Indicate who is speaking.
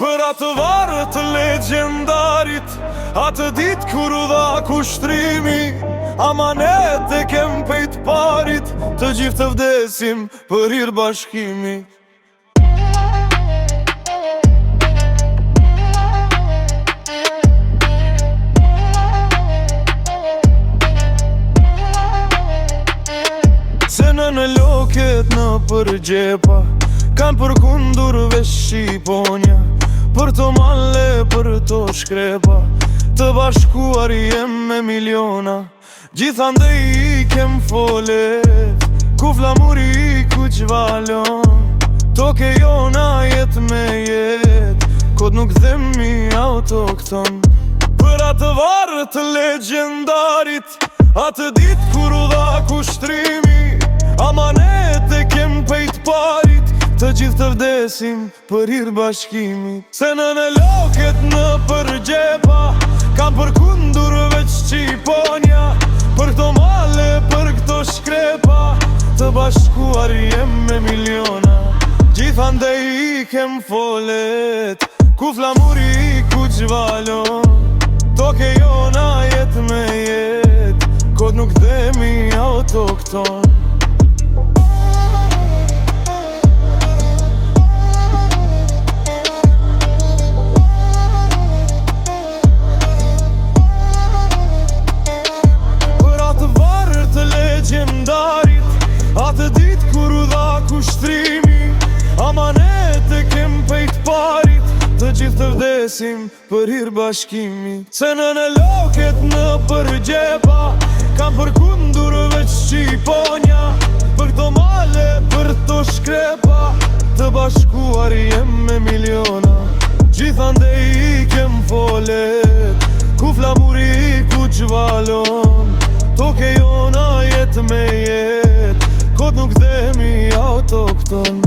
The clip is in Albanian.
Speaker 1: Për atë varë të legendarit, atë dit kur u dha kushtrimi, amanet e kem pejt parit, të gjithë të vdesim për hir bashkimi. Se në loket në përgjepa, kanë përkundur vesh Shqiponja, për të malle, për të shkrepa, të bashkuar jem me miliona. Gjithande i kem folet, ku flamuri ku qvalon, toke jona jet me jet, kod nuk themi autokton. Për atë varë të legendarit, atë dit kur u dha kushtrimi, amanet e kem pejt parit, të gjithë të vdesim për hir bashkimi. Se në loket në përgjepa, kam përkundur veç Shqiponja, për këto male, për këto shkrepa, të bashkuar jem me miliona. Gjithande i kem folet, ku flamuri ku qvalon, toke jona jet me jet, kod nuk themi autokton. Atë dit kur u dha kushtrimi, amanet e kem pejt parit, të gjithë të vdesim për hir bashkimi. Se në loket në përgjepa, kam përkundur veç Shqiponja, për këto male, për të shkrepa, të bashkuar jem me miliona. Gjithande i kem folet, ku flamuri ku qvalon, toke jona jet me jet, kod nuk themi autokton.